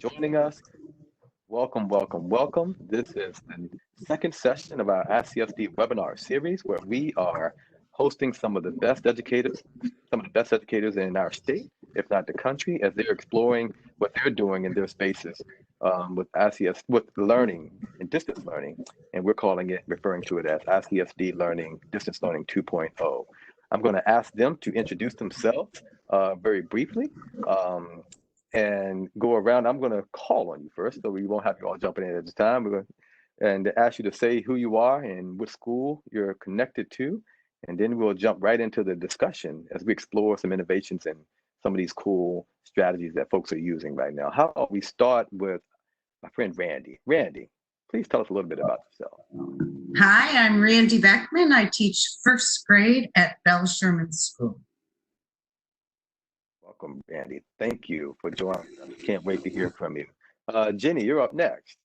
joining us. Welcome, welcome, welcome. This is the second session of our ICSD webinar series where we are hosting some of the best educators in our state, if not the country, as they're exploring what they're doing in their spaces with with learning and distance learning. And we're referring to it as ICSD Learning, Distance Learning 2.0. I'm going to ask them to introduce themselves very briefly. And go around. I'm going to call on you first, so we won't have you all jumping in at the time. We're going to ask you to say who you are and what school you're connected to, and then we'll jump right into the discussion as we explore some innovations and some of these cool strategies that folks are using right now. How about we start with my friend Randy. Randy, please tell us a little bit about yourself. Hi, I'm Randy Beckman. I teach first grade at Bell Sherman School. Welcome, Randy. Thank you for joining us. Can't wait to hear from you. Jenny, you're up next.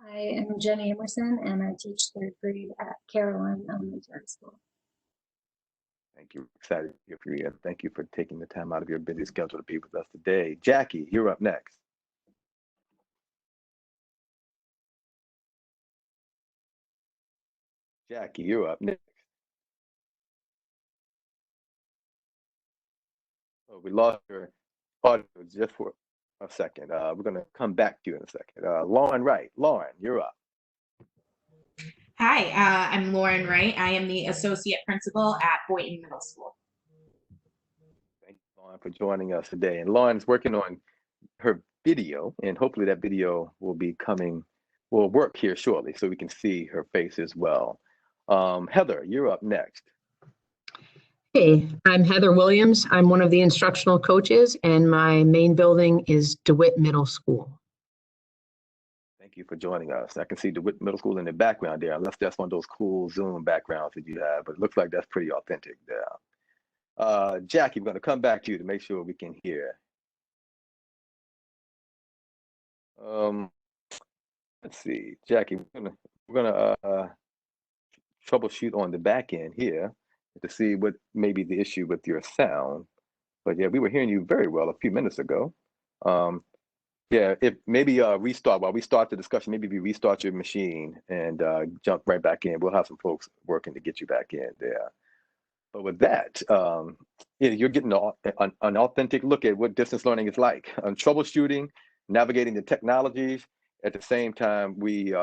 I am Jenny Emerson, and I teach third grade at Caroline Elementary School. Thank you. Excited to hear from you. And thank you for taking the time out of your busy schedule to be with us today. Jackie, you're up next. Jackie, you're up next. Oh, we lost your audio just for a second. We're going to come back to you in a second. Lauren Wright. Lauren, you're up. Hi, I'm Lauren Wright. I am the Associate Principal at Boynton Middle School. Thank you, Lauren, for joining us today. And Lauren's working on her video, and hopefully that video will work here shortly so we can see her face as well. Heather, you're up next. Hey, I'm Heather Williams. I'm one of the instructional coaches, and my main building is DeWitt Middle School. Thank you for joining us. I can see DeWitt Middle School in the background there, unless that's one of those cool Zoom backgrounds that you have, but it looks like that's pretty authentic there. Jackie, we're going to come back to you to make sure we can hear. Let's see, Jackie, we're gonna troubleshoot on the back end here to see what may be the issue with your sound. But yeah, we were hearing you very well a few minutes ago. Yeah, if maybe restart while we start the discussion, maybe if you restart your machine and jump right back in, we'll have some folks working to get you back in there. But with that, yeah, you're getting an authentic look at what distance learning is like, troubleshooting, navigating the technologies. At the same time, we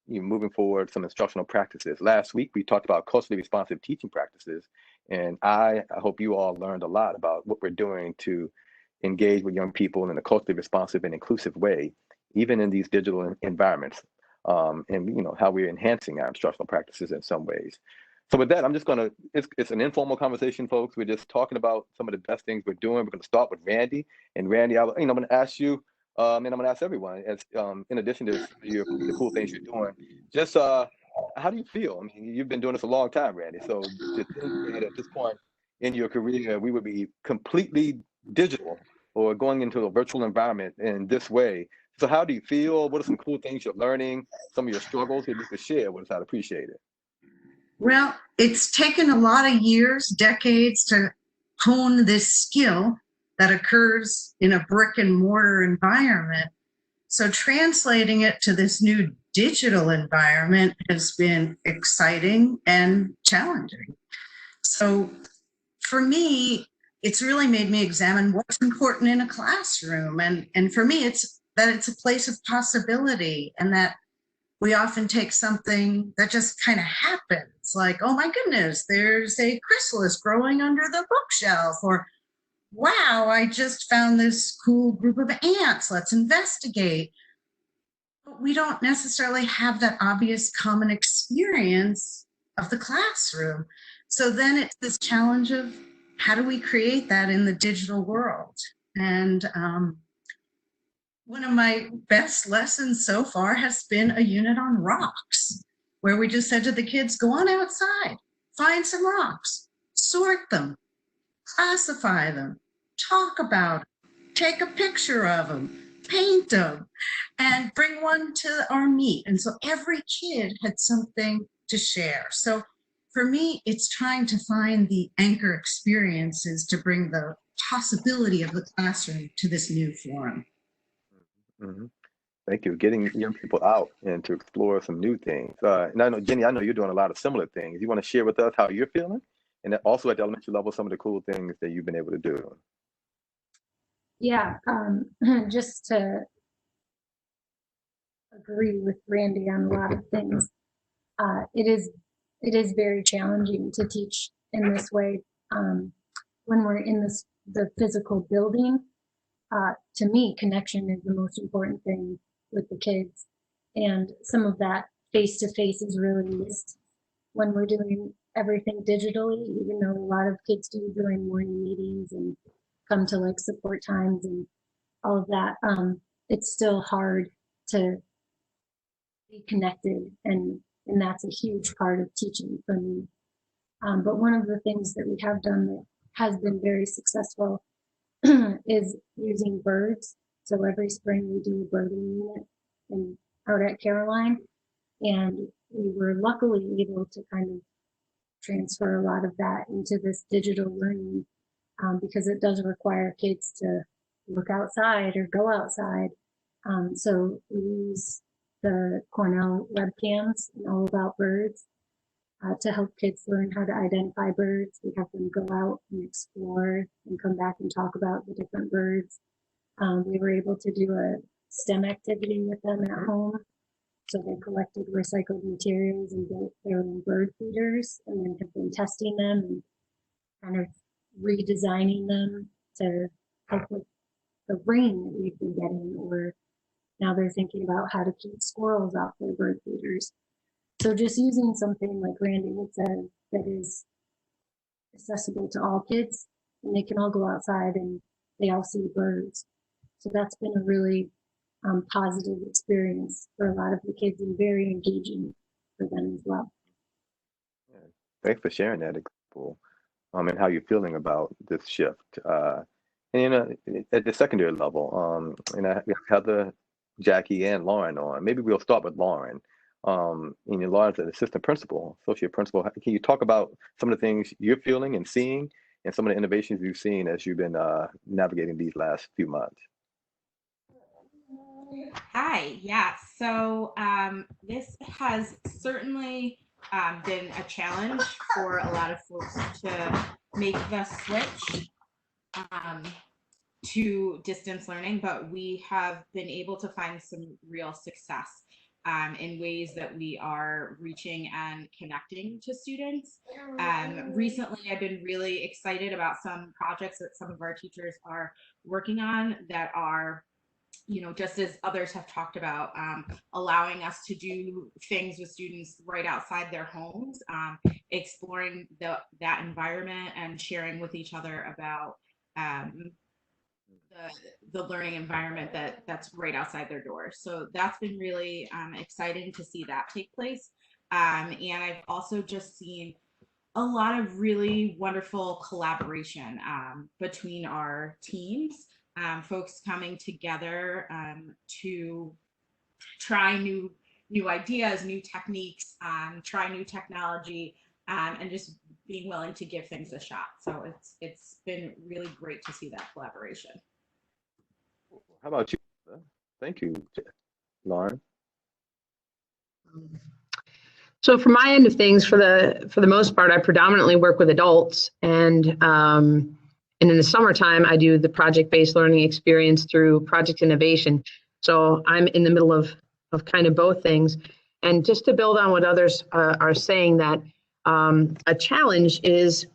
moving forward some instructional practices. Last week, we talked about culturally responsive teaching practices, and I hope you all learned a lot about what we're doing to engage with young people in a culturally responsive and inclusive way, even in these digital environments, and how we're enhancing our instructional practices in some ways. So with that, I'm just gonna, it's an informal conversation, folks. We're just talking about some of the best things we're doing. We're gonna start with Randy. And Randy, I'm gonna ask you, and I'm gonna ask everyone, as in addition to the cool things you're doing, just how do you feel? I mean, you've been doing this a long time, Randy. So to think that at this point in your career, we would be completely digital or going into a virtual environment in this way. So how do you feel? What are some cool things you're learning? Some of your struggles, if you could share with us, I'd appreciate it. Well, it's taken a lot of years, decades to hone this skill that occurs in a brick and mortar environment. So translating it to this new digital environment has been exciting and challenging. So for me, it's really made me examine what's important in a classroom. And for me, it's that it's a place of possibility, and that we often take something that just kind of happens, like, oh my goodness, there's a chrysalis growing under the bookshelf, or wow, I just found this cool group of ants, let's investigate. But we don't necessarily have that obvious common experience of the classroom. So then it's this challenge of how do we create that in the digital world? And one of my best lessons so far has been a unit on rocks, where we just said to the kids, go on outside, find some rocks, sort them, classify them, talk about them, take a picture of them, paint them, and bring one to our meet. And so every kid had something to share. So for me, it's trying to find the anchor experiences to bring the possibility of the classroom to this new forum. Mm-hmm. Thank you. Getting young people out and to explore some new things. And I know, Jenny, I know you're doing a lot of similar things. You want to share with us how you're feeling? And then also at the elementary level, some of the cool things that you've been able to do. Yeah, just to agree with Randy on a lot of things. It is very challenging to teach in this way when we're in the physical building. To me, connection is the most important thing with the kids, and some of that face-to-face is really missed when we're doing everything digitally. Even though a lot of kids do join morning meetings and come to like support times and all of that, it's still hard to be connected, and that's a huge part of teaching for me. But one of the things that we have done that has been very successful is using birds. So every spring we do a birding unit out at Caroline, and we were luckily able to kind of transfer a lot of that into this digital learning because it does require kids to look outside or go outside. So we use the Cornell webcams and All About Birds to help kids learn how to identify birds. We have them go out and explore and come back and talk about the different birds. We were able to do a STEM activity with them at home. So they collected recycled materials and built their own bird feeders, and then have been testing them and kind of redesigning them to help with the rain that we've been getting, or now they're thinking about how to keep squirrels off their bird feeders. So just using something like Randy would say that is accessible to all kids, and they can all go outside and they all see birds. So that's been a really positive experience for a lot of the kids and very engaging for them as well. Yeah. Thanks for sharing that example and how you're feeling about this shift. And you know, at the secondary level, and I have Heather, Jackie, and Lauren on. Maybe we'll start with Lauren. And Lauren's an assistant principal, associate principal. Can you talk about some of the things you're feeling and seeing, and some of the innovations you've seen as you've been navigating these last few months? Hi, yeah. So this has certainly been a challenge for a lot of folks to make the switch to distance learning, but we have been able to find some real success in ways that we are reaching and connecting to students. Recently, I've been really excited about some projects that some of our teachers are working on that are, you know, just as others have talked about, allowing us to do things with students right outside their homes, exploring that environment and sharing with each other about the learning environment that's right outside their doors. So that's been really exciting to see that take place. And I've also just seen a lot of really wonderful collaboration between our teams, folks coming together to try new ideas, new techniques, try new technology, and just being willing to give things a shot. So it's been really great to see that collaboration. How about you? Thank you, Lauren. So from my end of things, for the most part, I predominantly work with adults, and in the summertime, I do the project-based learning experience through Project Innovation. So I'm in the middle of kind of both things. And just to build on what others are saying, that a challenge is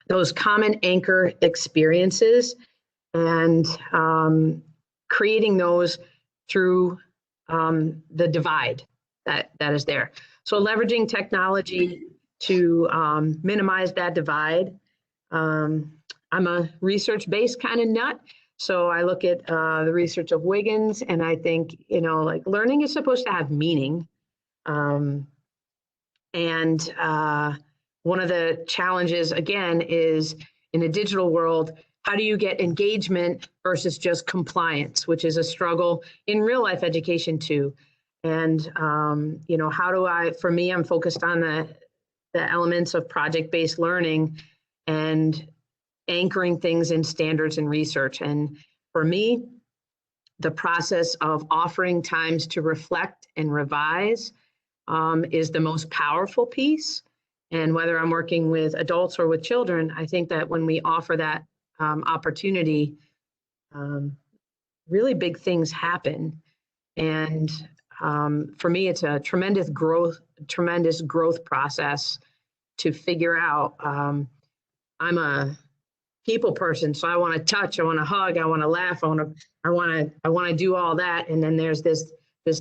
those common anchor experiences and creating those through the divide that is there. So leveraging technology to minimize that divide. I'm a research-based kind of nut, so I look at the research of Wiggins, and I think, you know, like learning is supposed to have meaning. And one of the challenges, again, is in a digital world, how do you get engagement versus just compliance, which is a struggle in real life education too. And, you know, how do for me, I'm focused on the elements of project-based learning and anchoring things in standards and research. And for me, the process of offering times to reflect and revise is the most powerful piece. And whether I'm working with adults or with children, I think that when we offer that opportunity, really big things happen. And for me, it's a tremendous growth process to figure out. I'm a people person, so I want to touch, I want to hug, I want to laugh, I want to do all that. And then there's this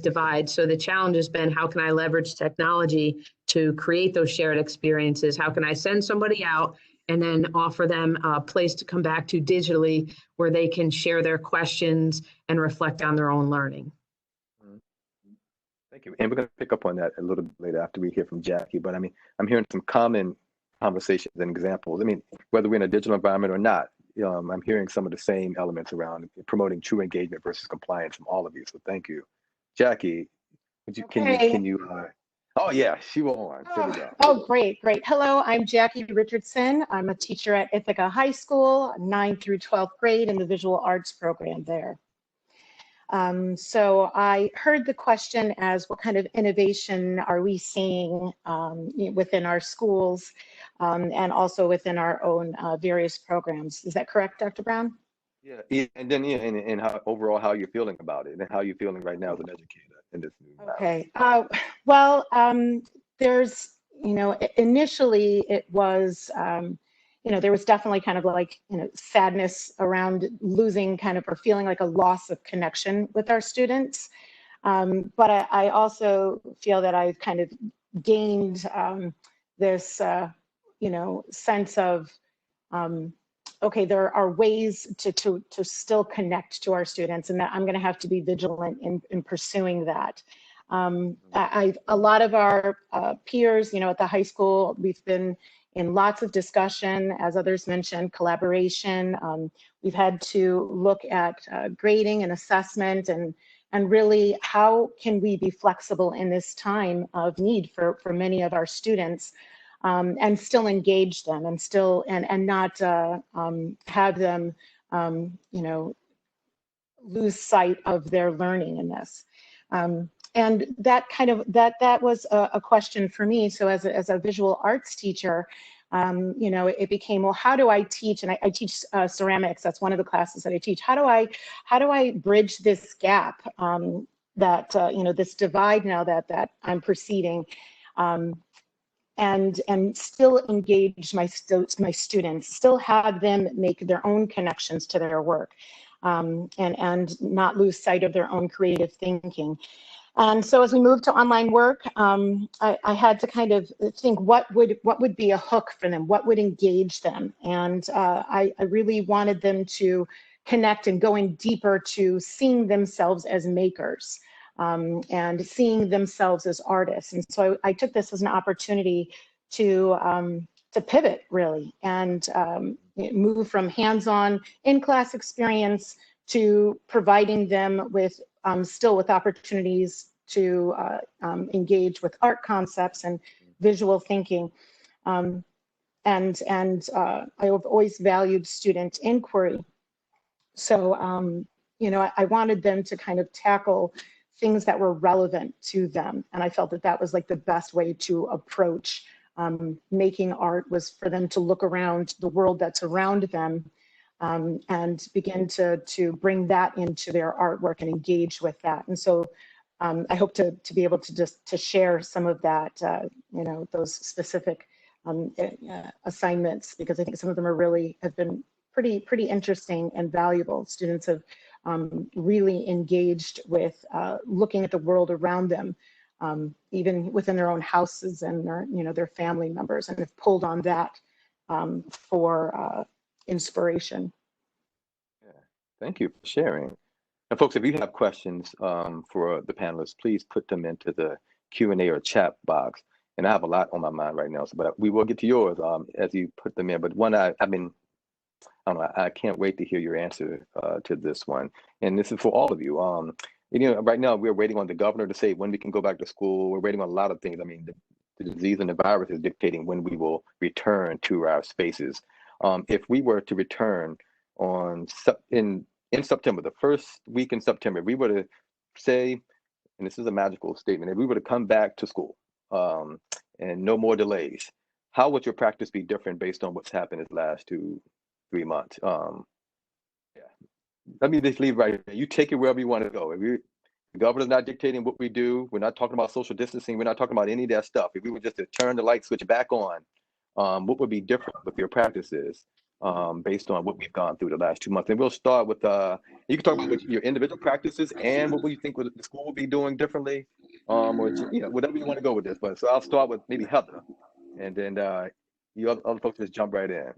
divide. So the challenge has been, how can I leverage technology to create those shared experiences? How can I send somebody out and then offer them a place to come back to digitally where they can share their questions and reflect on their own learning? Thank you. And we're going to pick up on that a little bit later after we hear from Jackie. But I mean, I'm hearing some common conversations and examples. I mean, whether we're in a digital environment or not, I'm hearing some of the same elements around promoting true engagement versus compliance from all of you. So thank you. Jackie, can you oh yeah, she will on. There we go. Oh, great. Hello, I'm Jackie Richardson. I'm a teacher at Ithaca High School, 9th through 12th grade in the visual arts program there. So I heard the question as, what kind of innovation are we seeing within our schools and also within our own various programs? Is that correct, Dr. Brown? Yeah, and then and how overall how you're feeling about it, and how you're feeling right now as an educator in this new Okay. Well, there's, initially it was, there was definitely kind of like, sadness around losing kind of, or feeling like a loss of connection with our students. But I also feel that I've kind of gained this, sense of, okay, there are ways to still connect to our students, and that I'm going to have to be vigilant in pursuing that. A lot of our peers, at the high school, we've been in lots of discussion, as others mentioned, collaboration. We've had to look at grading and assessment, and really how can we be flexible in this time of need for many of our students, and still engage them, and still and not have them lose sight of their learning in this. And that kind of that was a question for me. So as a visual arts teacher, it became, well, how do I teach? And I teach ceramics. That's one of the classes that I teach. How do I bridge this gap, that this divide now that I'm perceiving, and still engage my students, still have them make their own connections to their work, and not lose sight of their own creative thinking. And so as we moved to online work, I had to kind of think, what would be a hook for them? What would engage them? And I really wanted them to connect and going deeper to seeing themselves as makers, and seeing themselves as artists. And so I took this as an opportunity to pivot, really, and move from hands-on in-class experience to providing them with still with opportunities to engage with art concepts and visual thinking. And I have always valued student inquiry. So, I wanted them to kind of tackle things that were relevant to them. And I felt that that was like the best way to approach making art, was for them to look around the world that's around them, and begin to bring that into their artwork and engage with that. And so I hope to be able to just to share some of that, those specific assignments, because I think some of them have been pretty interesting and valuable. Students have really engaged with looking at the world around them, even within their own houses and their family members, and have pulled on that for inspiration. Yeah, thank you for sharing. And folks, if you have questions for the panelists, please put them into the Q&A or chat box. And I have a lot on my mind right now, but we will get to yours as you put them in. But one, I can't wait to hear your answer to this one. And this is for all of you. Right now we're waiting on the governor to say when we can go back to school. We're waiting on a lot of things. I mean, the disease and the virus is dictating when we will return to our spaces. If we were to return on in September, the first week in September, we were to say, and this is a magical statement, if we were to come back to school and no more delays, how would your practice be different based on what's happened in the last 2-3 months? Yeah. Let me just leave right here. You take it wherever you want to go. If the governor's not dictating what we do, we're not talking about social distancing, we're not talking about any of that stuff. If we were just to turn the light switch back on, what would be different with your practices based on what we've gone through the last 2 months? And we'll start with, you can talk about what your individual practices and what you think the school will be doing differently, or whatever you want to go with this. But so I'll start with maybe Heather, and then you other folks just jump right in.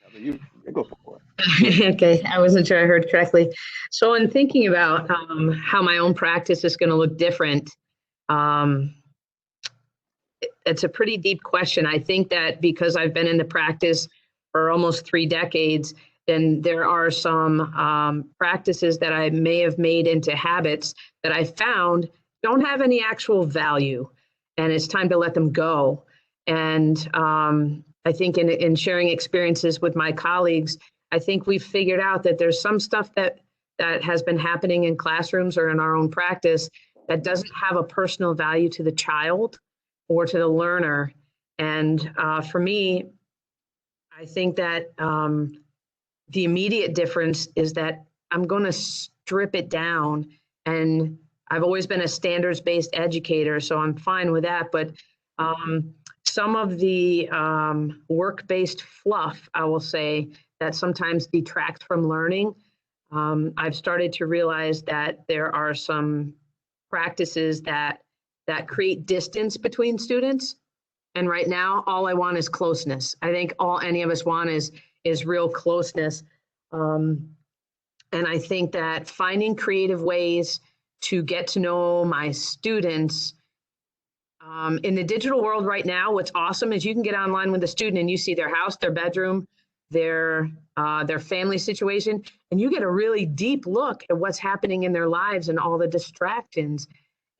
Heather, you go for it. Okay, I wasn't sure I heard correctly. So in thinking about how my own practice is going to look different, it's a pretty deep question. I think that because I've been in the practice for almost 3 decades, then there are some practices that I may have made into habits that I found don't have any actual value, and it's time to let them go. And I think in sharing experiences with my colleagues, I think we've figured out that there's some stuff that has been happening in classrooms or in our own practice that doesn't have a personal value to the child or to the learner. And for me, I think that the immediate difference is that I'm going to strip it down. And I've always been a standards-based educator, so I'm fine with that. But some of the work-based fluff, I will say, that sometimes detracts from learning, I've started to realize that there are some practices that create distance between students. And right now, all I want is closeness. I think all any of us want is real closeness. And I think that finding creative ways to get to know my students in the digital world right now, what's awesome is you can get online with a student and you see their house, their bedroom, their family situation, and you get a really deep look at what's happening in their lives and all the distractions.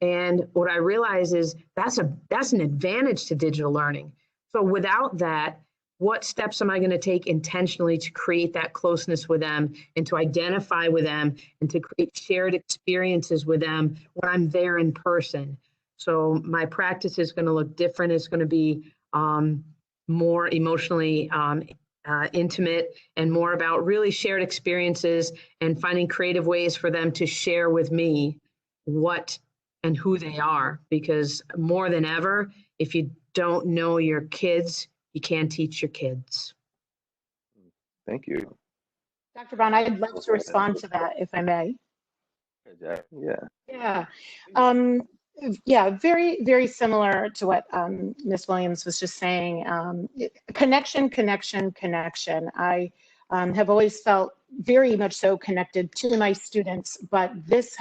And what I realize is that's an advantage to digital learning. So without that, what steps am I going to take intentionally to create that closeness with them and to identify with them and to create shared experiences with them when I'm there in person? So my practice is going to look different. It's going to be more emotionally intimate and more about really shared experiences and finding creative ways for them to share with me what and who they are. Because more than ever, if you don't know your kids, you can't teach your kids. Thank you. Dr. Brown, I'd love to respond to that, if I may. Yeah. Yeah, very, very similar to what Ms. Williams was just saying. Connection. I have always felt very much so connected to my students, but this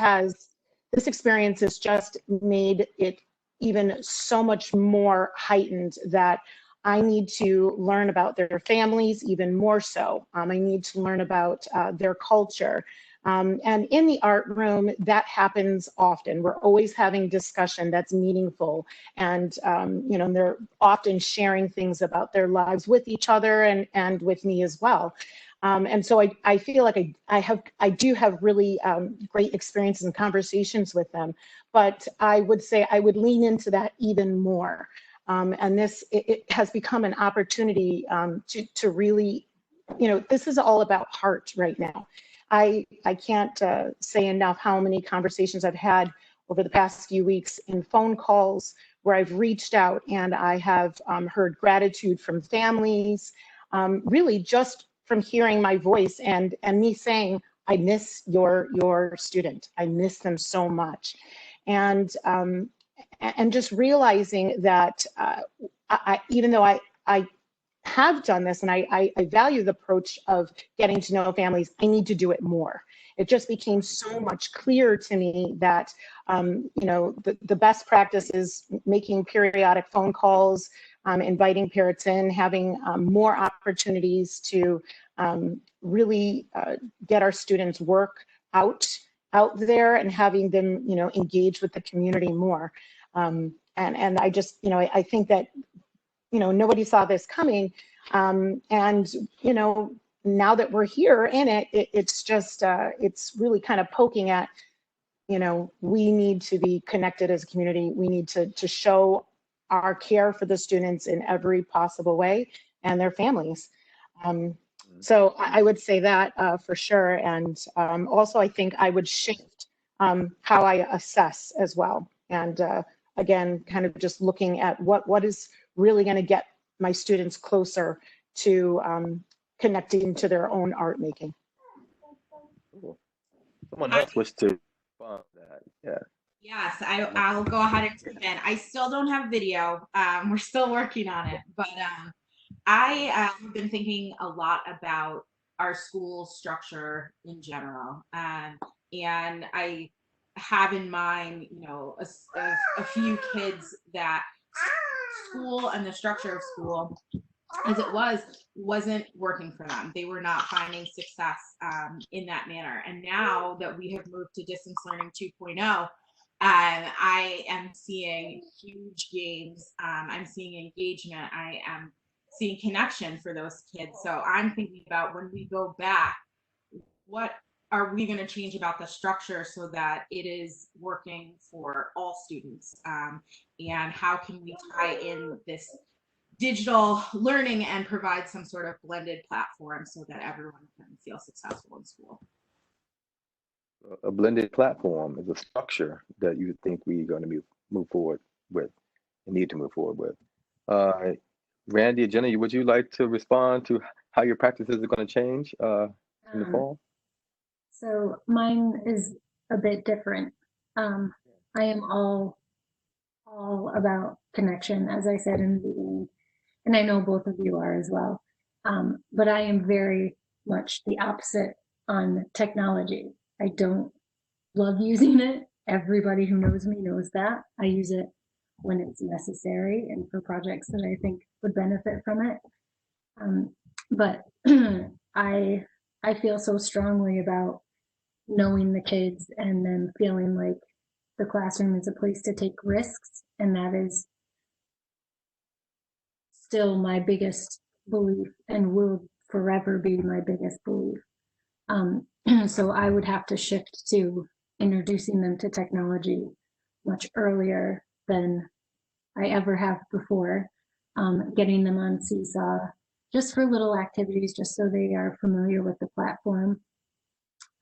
experience has just made it even so much more heightened that I need to learn about their families even more so. I need to learn about their culture. And in the art room, that happens often. We're always having discussion that's meaningful. And, they're often sharing things about their lives with each other and with me as well. And so I feel like I do have really great experiences and conversations with them, but I would say I would lean into that even more. And it has become an opportunity to really, this is all about heart right now. I can't say enough how many conversations I've had over the past few weeks in phone calls where I've reached out and I have heard gratitude from families, really just from hearing my voice and me saying, I miss your student. I miss them so much. And just realizing that even though I have done this and I value the approach of getting to know families, I need to do it more. It just became so much clearer to me that, the best practice is making periodic phone calls, inviting parents in, having more opportunities to really get our students' work out there and having them, engage with the community more. And I just, I think that, nobody saw this coming. And, now that we're here in it, it's just, it's really kind of poking at, we need to be connected as a community. We need to show our care for the students in every possible way and their families. So I would say that for sure. And also, I think I would shift how I assess as well. And again, kind of just looking at what is really going to get my students closer to connecting to their own art making. Cool. Someone else was to respond to that. Yeah. Yes, I'll go ahead and jump in. I still don't have video. We're still working on it, but I have been thinking a lot about our school structure in general, and I have in mind, a few kids that school and the structure of school as it wasn't working for them. They were not finding success in that manner. And now that we have moved to distance learning 2.0, I am seeing huge gains. I'm seeing engagement. I am seeing connection for those kids. So I'm thinking about, when we go back, what are we going to change about the structure so that it is working for all students? And how can we tie in this digital learning and provide some sort of blended platform so that everyone can feel successful in school? A blended platform is a structure that you think we're going to move forward with and need to move forward with. Randy, Jenny, would you like to respond to how your practices are going to change in the fall? So mine is a bit different. I am all about connection, as I said in the beginning, and I know both of you are as well. But I am very much the opposite on technology. I don't love using it. Everybody who knows me knows that. I use it when it's necessary and for projects that I think would benefit from it. But I feel so strongly about knowing the kids and then feeling like the classroom is a place to take risks, and that is still my biggest belief and will forever be my biggest belief. So I would have to shift to introducing them to technology much earlier than I ever have before, getting them on Seesaw just for little activities, just so they are familiar with the platform.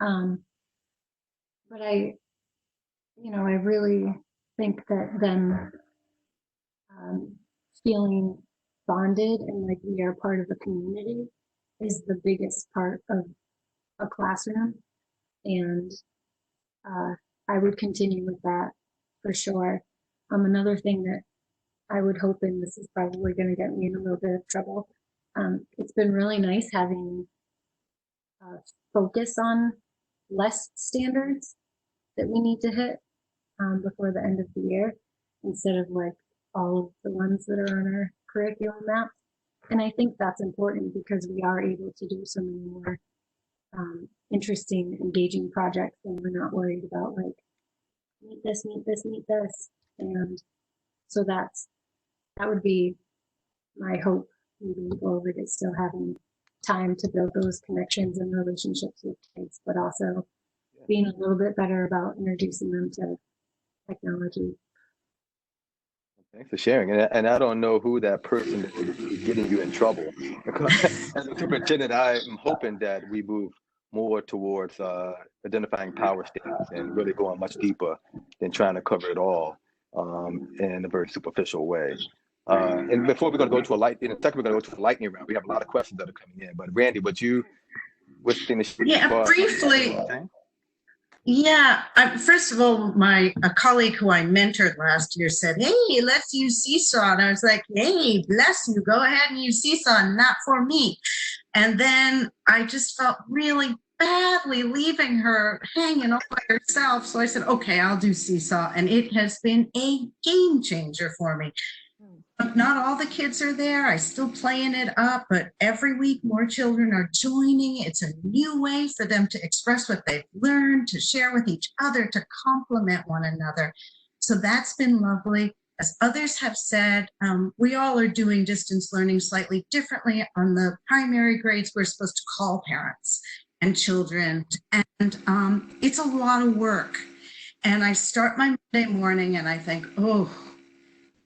But I really think that them feeling bonded and like we are part of a community is the biggest part of a classroom. And I would continue with that for sure. Another thing that I would hope, and this is probably going to get me in a little bit of trouble, it's been really nice having focus on less standards that we need to hit before the end of the year, instead of like all of the ones that are on our curriculum map. And I think that's important because we are able to do so many more interesting, engaging projects, and we're not worried about like meet this, meet this, meet this. And so that would be my hope moving forward, is still having time to build those connections and relationships with kids, but also being a little bit better about introducing them to technology. Thanks for sharing. And I don't know who that person is getting you in trouble. As a superintendent, I'm hoping that we move more towards identifying power states and really going much deeper than trying to cover it all in a very superficial way. And before we're going to go to in a second, we're going to go to a lightning round. We have a lot of questions that are coming in. But Randy, what's the thing to share? Yeah, briefly. Yeah, first of all, a colleague who I mentored last year said, "Hey, let's use Seesaw." And I was like, "Hey, bless you, go ahead and use Seesaw, not for me." And then I just felt really badly leaving her hanging all by herself. So I said, "Okay, I'll do Seesaw." And it has been a game changer for me. Not all the kids are there. I still playing it up, but every week more children are joining. It's a new way for them to express what they've learned, to share with each other, to complement one another. So that's been lovely. As others have said, we all are doing distance learning slightly differently. On the primary grades, we're supposed to call parents and children, and it's a lot of work. And I start my Monday morning and I think, oh,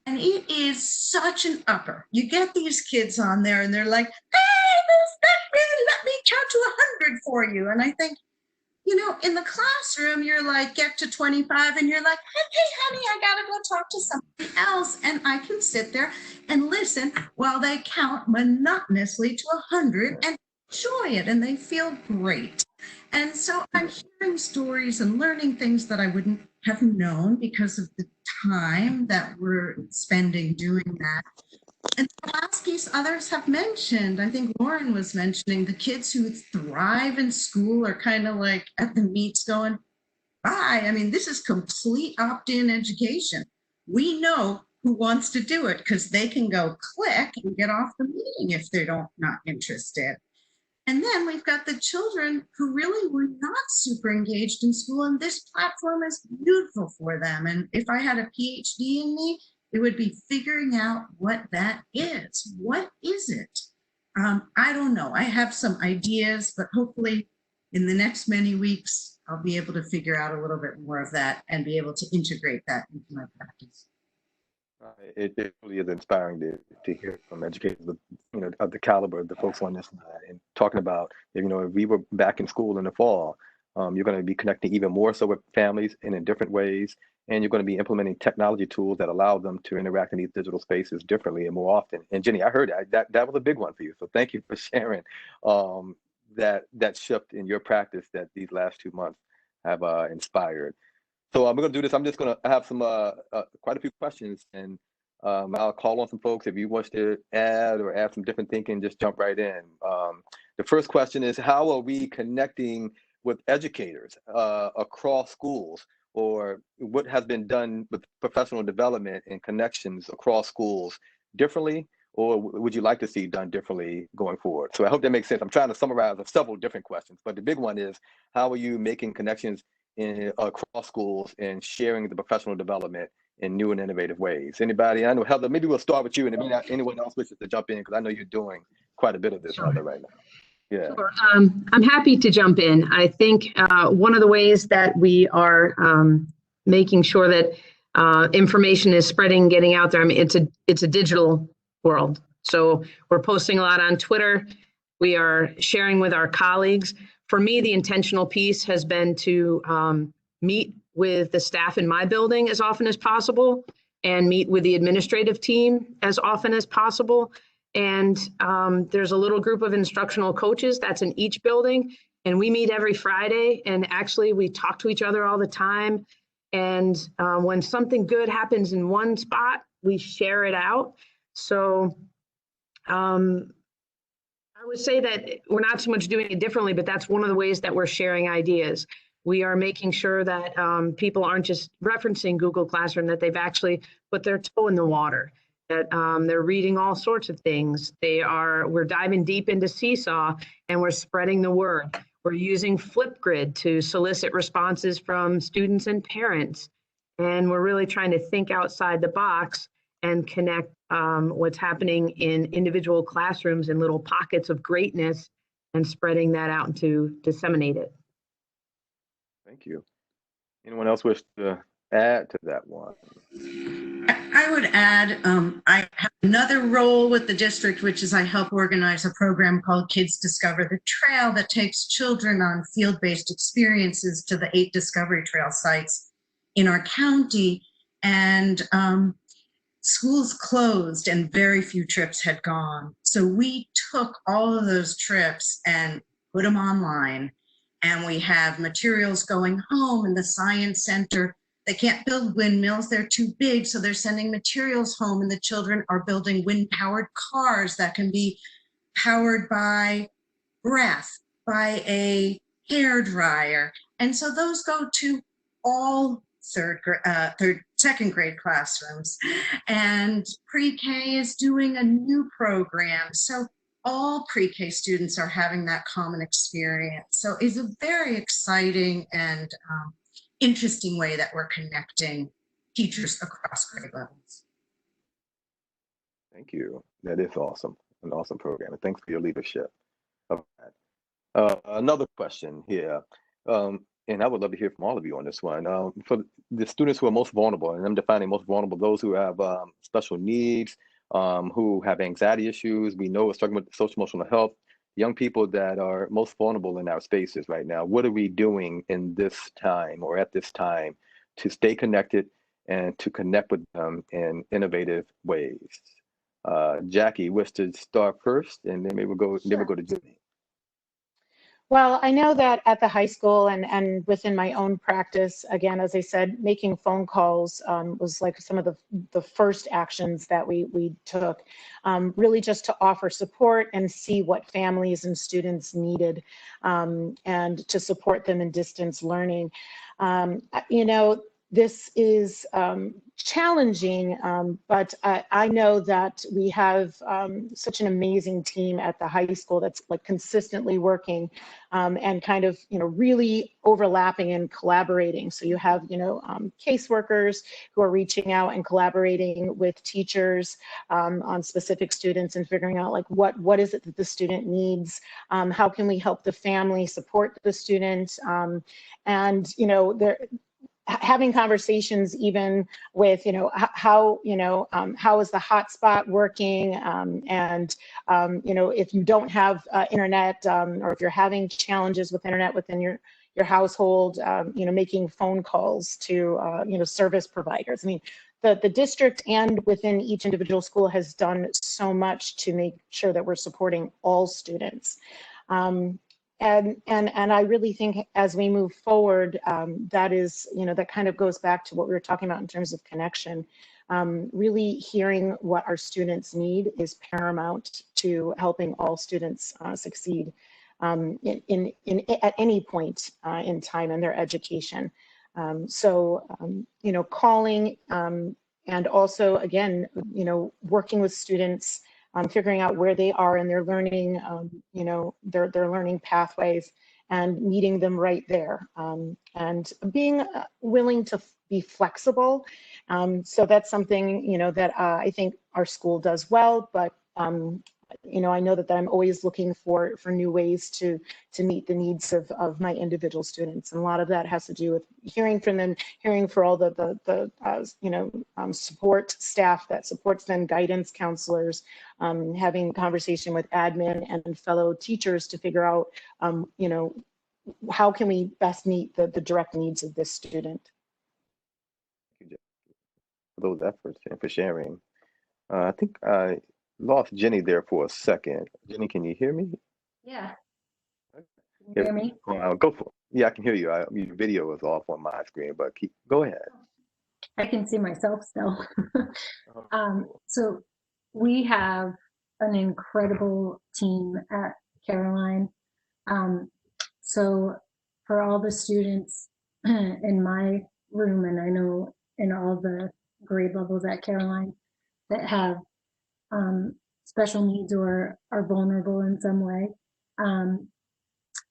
and it is such an upper. You get these kids on there and they're like, hey, let me count to 100 for you. And I think, you know, in the classroom, you're like, get to 25 and you're like, hey, honey, I gotta go talk to somebody else. And I can sit there and listen while they count monotonously to 100 and enjoy it, and they feel great. And so I'm hearing stories and learning things that I wouldn't have known because of the time that we're spending doing that. And the last piece others have mentioned, I think Lauren was mentioning, the kids who thrive in school are kind of like at the meets going, bye. I mean, this is complete opt-in education. We know who wants to do it because they can go click and get off the meeting if they're not interested. And then we've got the children who really were not super engaged in school, and this platform is beautiful for them. And if I had a PhD in me, it would be figuring out what that is. What is it? I don't know. I have some ideas, but hopefully in the next many weeks, I'll be able to figure out a little bit more of that and be able to integrate that into my practice. It really is inspiring to hear from educators, you know, of the caliber of the folks on this and talking about, you know, if we were back in school in the fall, you're going to be connecting even more so with families and in different ways, and you're going to be implementing technology tools that allow them to interact in these digital spaces differently and more often. And Jenny, I heard that was a big one for you. So thank you for sharing that shift in your practice that these last 2 months have inspired. So I'm going to do this. I'm just going to have some quite a few questions, and I'll call on some folks. If you want to add some different thinking, just jump right in. The first question is, how are we connecting with educators across schools, or what has been done with professional development and connections across schools differently, or would you like to see done differently going forward? So I hope that makes sense. I'm trying to summarize several different questions, but the big one is, how are you making connections across schools and sharing the professional development in new and innovative ways? Anybody? I know, Heather, maybe we'll start with you, and if anyone else wishes to jump in, because I know you're doing quite a bit of this, Sure. Heather, right now. Yeah. Sure. I'm happy to jump in. I think one of the ways that we are making sure that information is spreading, getting out there, I mean, it's a digital world. So we're posting a lot on Twitter. We are sharing with our colleagues. For me, the intentional piece has been to meet with the staff in my building as often as possible and meet with the administrative team as often as possible. And there's a little group of instructional coaches that's in each building, and we meet every Friday, and actually we talk to each other all the time. And when something good happens in one spot, we share it out. So I would say that we're not so much doing it differently, but that's one of the ways that we're sharing ideas. We are making sure that people aren't just referencing Google Classroom, that they've actually put their toe in the water, that they're reading all sorts of things. We're diving deep into Seesaw, and we're spreading the word. We're using Flipgrid to solicit responses from students and parents. And we're really trying to think outside the box and connect what's happening in individual classrooms in little pockets of greatness and spreading that out and to disseminate it. Thank you. Anyone else wish to add to that one? I would add, I have another role with the district, which is I help organize a program called Kids Discover the Trail that takes children on field-based experiences to the 8 Discovery Trail sites in our county. And schools closed and very few trips had gone. So we took all of those trips and put them online. And we have materials going home in the science center. They can't build windmills, they're too big, so they're sending materials home, and the children are building wind-powered cars that can be powered by breath, by a hair dryer. And so those go to all second grade classrooms. And pre-K is doing a new program. So all pre-K students are having that common experience. So it's a very exciting and interesting way that we're connecting teachers across grade levels. Thank you. That is awesome. An awesome program. And thanks for your leadership of that. Another question here, and I would love to hear from all of you on this one. For the students who are most vulnerable, and I'm defining most vulnerable, those who have special needs, who have anxiety issues, we know we're struggling with social emotional health, young people that are most vulnerable in our spaces right now. What are we doing in this time or at this time to stay connected and to connect with them in innovative ways? Jackie, wish to start first, and then maybe then we'll go to Jimmy. Well, I know that at the high school and within my own practice, again, as I said, making phone calls was like some of the first actions that we took, really just to offer support and see what families and students needed, and to support them in distance learning. You know, this is challenging, but I know that we have such an amazing team at the high school that's like consistently working and kind of, you know, really overlapping and collaborating. So you have, you know, caseworkers who are reaching out and collaborating with teachers on specific students and figuring out like what is it that the student needs, how can we help the family support the student, and, you know, having conversations even with, you know, how is the hotspot working, and you know, if you don't have internet, or if you're having challenges with internet within your household, you know, making phone calls to you know, service providers. I mean, the district and within each individual school has done so much to make sure that we're supporting all students. And I really think as we move forward, that is, you know, that kind of goes back to what we were talking about in terms of connection. Really hearing what our students need is paramount to helping all students succeed at any point in time in their education. You know, calling, and also, again, you know, working with students, figuring out where they are in their learning, you know, their learning pathways, and meeting them right there, and being willing to be flexible. So that's something, you know, that I think our school does well, but you know, I know that I'm always looking for new ways to meet the needs of my individual students, and a lot of that has to do with hearing from them, hearing for all the you know, support staff that supports them, guidance counselors, having conversation with admin and fellow teachers to figure out, you know, how can we best meet the direct needs of this student. Thank you, Jackie, for those efforts and for sharing. I think I lost Jenny there for a second. Jenny, can you hear me? Yeah. Can you Yeah, hear me? go for it. Yeah, I can hear you. Your video is off on my screen, but go ahead. I can see myself still. Cool. So we have an incredible team at Caroline. So for all the students in my room, and I know in all the grade levels at Caroline that have special needs or are vulnerable in some way,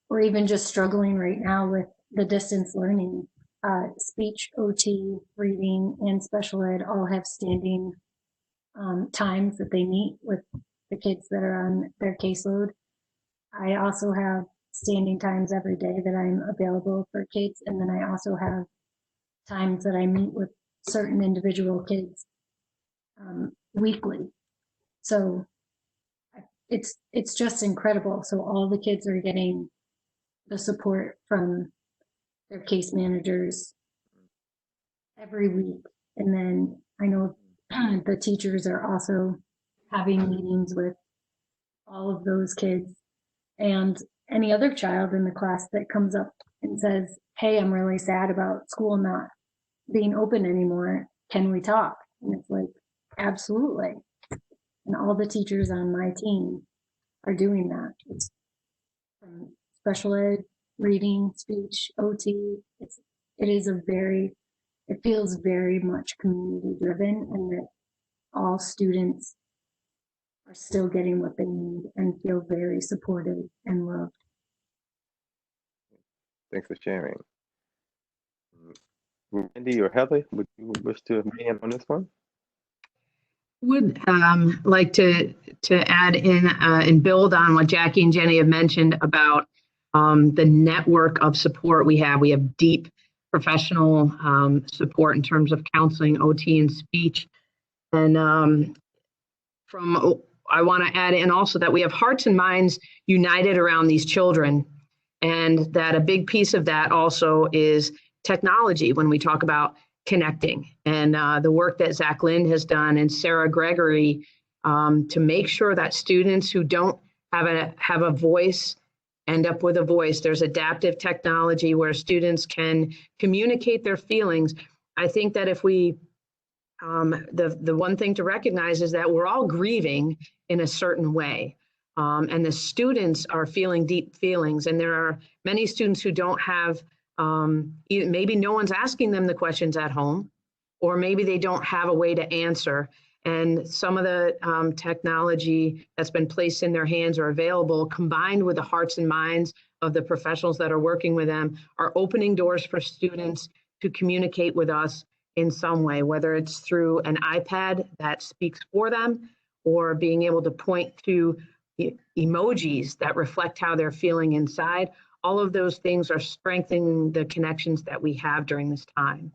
or even just struggling right now with the distance learning, speech, OT, reading, and special ed all have standing times that they meet with the kids that are on their caseload. I also have standing times every day that I'm available for kids, and then I also have times that I meet with certain individual kids weekly. So it's just incredible. So all the kids are getting the support from their case managers every week, and then I know the teachers are also having meetings with all of those kids and any other child in the class that comes up and says, hey, I'm really sad about school not being open anymore. Can we talk? And it's like, absolutely. And all the teachers on my team are doing that. It's from special ed, reading, speech, OT. It feels very much community driven, and that all students are still getting what they need and feel very supported and loved. Thanks for sharing. Randy or Heather, would you wish to weigh in on this one? Would like to add in and build on what Jackie and Jenny have mentioned about the network of support we have. We have deep professional support in terms of counseling, OT, and speech. And I want to add in also that we have hearts and minds united around these children, and that a big piece of that also is technology when we talk about connecting, and the work that Zach Lind has done and Sarah Gregory to make sure that students who don't have a voice end up with a voice. There's adaptive technology where students can communicate their feelings. I think that if we the one thing to recognize is that we're all grieving in a certain way. And the students are feeling deep feelings. And there are many students who don't have, maybe no one's asking them the questions at home, or maybe they don't have a way to answer. And some of the technology that's been placed in their hands or available, combined with the hearts and minds of the professionals that are working with them, are opening doors for students to communicate with us in some way, whether it's through an iPad that speaks for them, or being able to point to emojis that reflect how they're feeling inside. All of those things are strengthening the connections that we have during this time.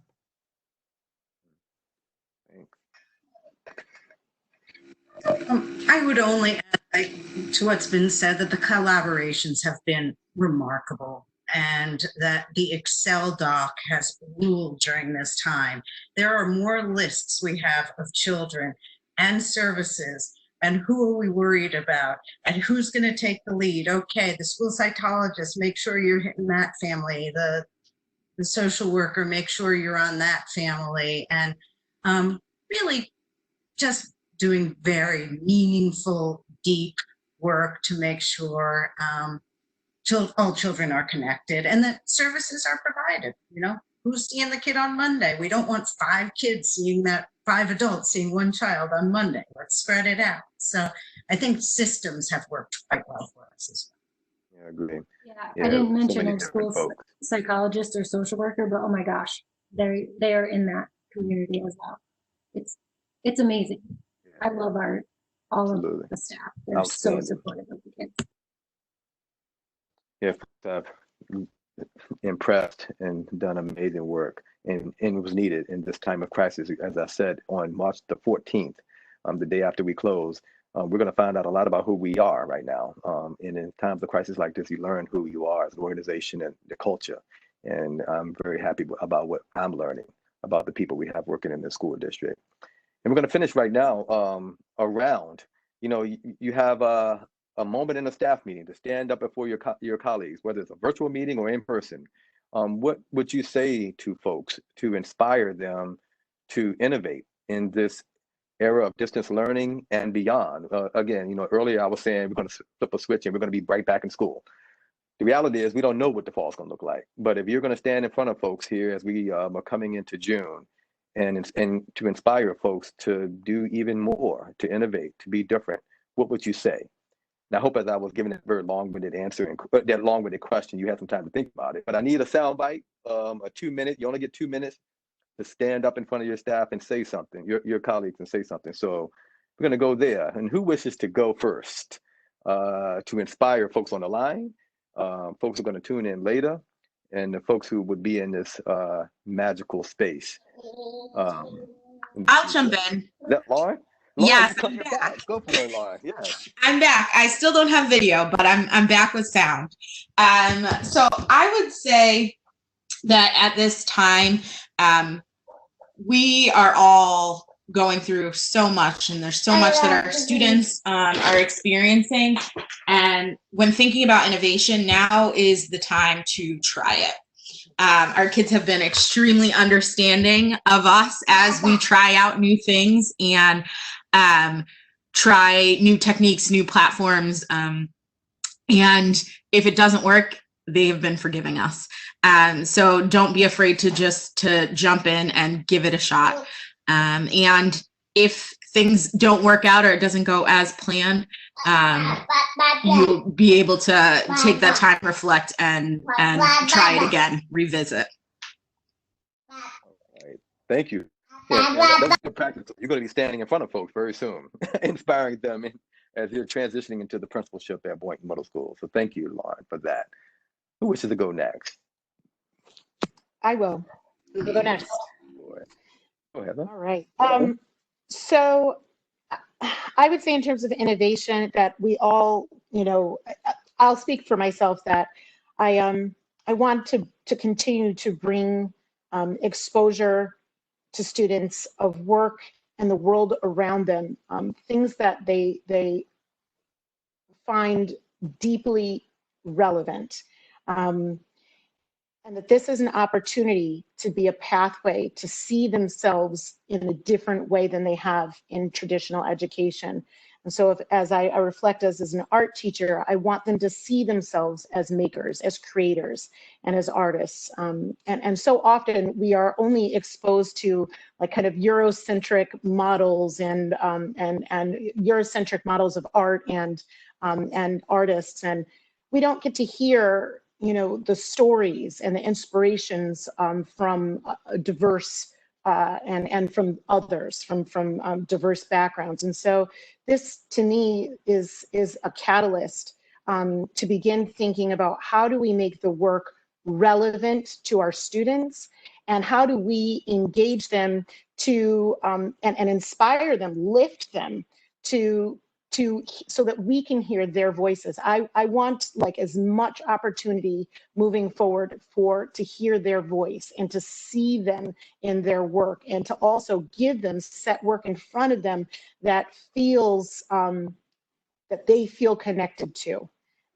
I would only add to what's been said that the collaborations have been remarkable, and that the Excel doc has ruled during this time. There are more lists we have of children and services, and who are we worried about, and who's going to take the lead. Okay, the school psychologist, make sure you're hitting that family. The social worker, make sure you're on that family. And really just doing very meaningful, deep work to make sure all children are connected and that services are provided. You know, who's seeing the kid on Monday? We don't want 5 kids seeing that, 5 adults seeing 1 child on Monday. Let's spread it out. So I think systems have worked quite well for us as well. Yeah, I agree. Yeah, I didn't mention a school psychologist or social worker, but oh my gosh, they are in that community as well. It's amazing. I love all of the staff. They're so supportive of the kids. Yeah, I've impressed and done amazing work, and it was needed in this time of crisis. As I said, on March the 14th, the day after we close, we're going to find out a lot about who we are right now. And in times of crisis like this, you learn who you are as an organization and the culture. And I'm very happy about what I'm learning about the people we have working in the school district. And we're going to finish right now around, you have a moment in a staff meeting to stand up before your colleagues, whether it's a virtual meeting or in person. What would you say to folks to inspire them to innovate in this era of distance learning and beyond? Again, earlier I was saying we're going to flip a switch and we're going to be right back in school. The reality is we don't know what the fall is going to look like. But if you're going to stand in front of folks here as we are coming into June, and to inspire folks to do even more, to innovate, to be different, what would you say? Now, I hope as I was giving a very long-winded answer and that long-winded question, you had some time to think about it. But I need a soundbite, a 2-minute. You only get 2 minutes to stand up in front of your staff and say something, your colleagues, and say something. So we're going to go there. And who wishes to go first to inspire folks on the line? Folks are going to tune in later, and the folks who would be in this magical space. I'll jump in. Is that Lauren? Yes, I'm back. Go for it, Lauren. Yes. I'm back. I still don't have video, but I'm back with sound. So I would say that at this time, we are all going through so much, and there's so much that our students are experiencing. And when thinking about innovation, now is the time to try it. Our kids have been extremely understanding of us as we try out new things and try new techniques, new platforms. And if it doesn't work, they have been forgiving us. So don't be afraid to jump in and give it a shot. And if things don't work out or it doesn't go as planned, you'll be able to take that time, reflect, and try it again, revisit. Thank you. Yeah, that was good practice. You're going to be standing in front of folks very soon, inspiring them as you're transitioning into the principalship at Boynton Middle School. So thank you, Lauren, for that. Who wishes to go next? I will. You will go next. Go ahead. All right. So I would say in terms of innovation that we all, I'll speak for myself that I want to continue to bring exposure to students of work and the world around them, things that they find deeply relevant. And that this is an opportunity to be a pathway to see themselves in a different way than they have in traditional education. And so as I reflect as an art teacher, I want them to see themselves as makers, as creators, and as artists. And so often we are only exposed to like kind of Eurocentric models and Eurocentric models of art and artists. And we don't get to hear the stories and the inspirations from diverse and from others, from diverse backgrounds. And so this, to me, is a catalyst to begin thinking about how do we make the work relevant to our students, and how do we engage them to and inspire them, lift them to so that we can hear their voices. I want like as much opportunity moving forward to hear their voice and to see them in their work, and to also give them set work in front of them that feels that they feel connected to.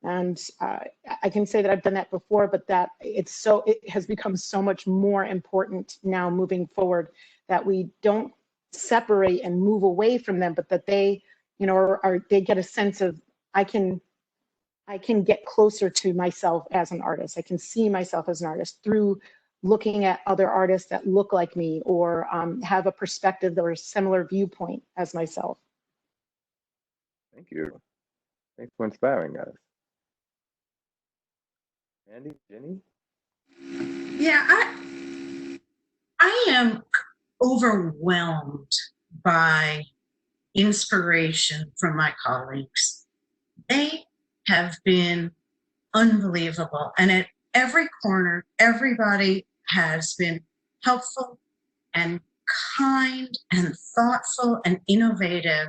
And I can say that I've done that before, but that it has become so much more important now moving forward, that we don't separate and move away from them, but that they they get a sense of I can get closer to myself as an artist. I can see myself as an artist through looking at other artists that look like me, or have a perspective or a similar viewpoint as myself. Thank you. Thanks for inspiring us. Andy, Jenny? Yeah, I am overwhelmed by inspiration from my colleagues. They have been unbelievable. And at every corner, everybody has been helpful and kind and thoughtful and innovative.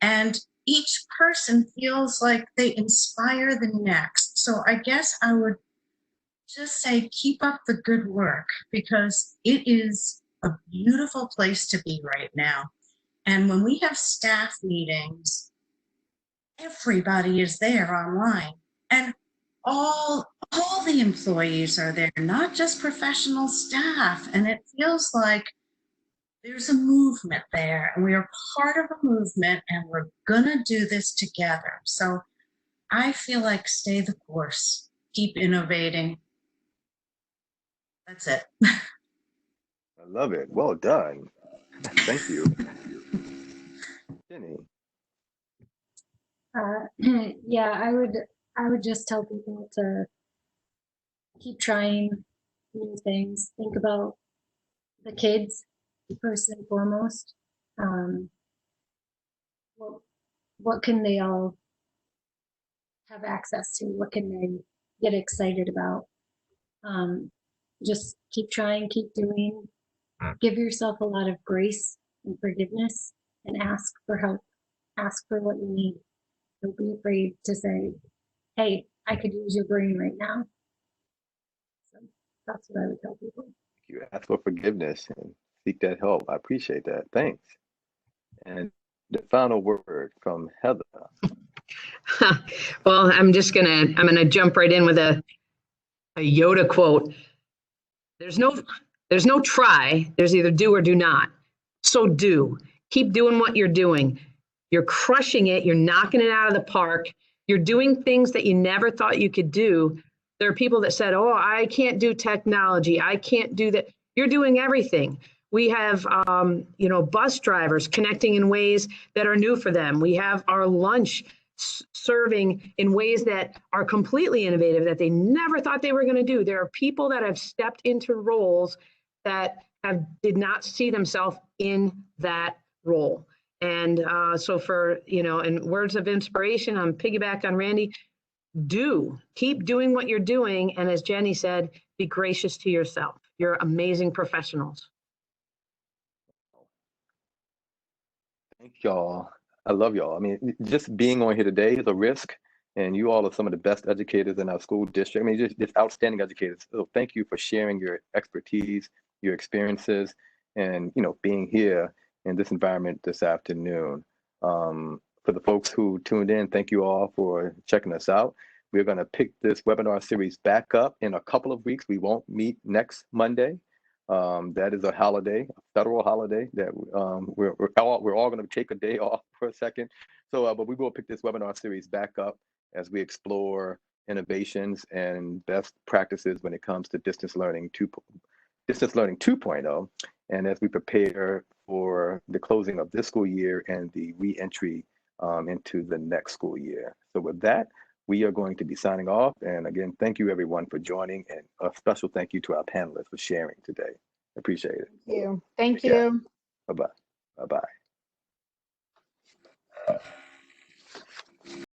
And each person feels like they inspire the next. So I guess I would just say keep up the good work, because it is a beautiful place to be right now. And when we have staff meetings, everybody is there online, and all the employees are there, not just professional staff. And it feels like there's a movement there, and we are part of a movement, and we're gonna do this together. So I feel like stay the course, keep innovating. That's it. I love it. Well done. Thank you. Jenny? Yeah, I would just tell people to keep trying new things. Think about the kids first and foremost. What can they all have access to? What can they get excited about? Just keep trying, keep doing. Give yourself a lot of grace and forgiveness, and ask for help. Ask for what you need. Don't be afraid to say, hey, I could use your brain right now. So that's what I would tell people. You ask for forgiveness and seek that help. I appreciate that. Thanks. And the final word from Heather. Well, I'm gonna jump right in with a Yoda quote. There's no try. There's either do or do not. So do. Keep doing what you're doing. You're crushing it. You're knocking it out of the park. You're doing things that you never thought you could do. There are people that said, oh, I can't do technology. I can't do that. You're doing everything. We have, bus drivers connecting in ways that are new for them. We have our lunch serving in ways that are completely innovative that they never thought they were going to do. There are people that have stepped into roles that did not see themselves in that role. And so for, in words of inspiration, I'm piggyback on Randy, keep doing what you're doing. And as Jenny said, be gracious to yourself. You're amazing professionals. Thank y'all. I love y'all. I mean, just being on here today is a risk, and you all are some of the best educators in our school district. I mean, just outstanding educators. So thank you for sharing your expertise, your experiences, and being here in this environment this afternoon. For the folks who tuned in, thank you all for checking us out. We're going to pick this webinar series back up in a couple of weeks. We won't meet next Monday. That is a holiday, a federal holiday that we're all going to take a day off for a second. So, but we will pick this webinar series back up as we explore innovations and best practices when it comes to distance learning 2.0, and as we prepare for the closing of this school year and the re-entry into the next school year. So with that, we are going to be signing off. And again, thank you everyone for joining, and a special thank you to our panelists for sharing today. Appreciate it. Thank you. Bye-bye. Bye-bye.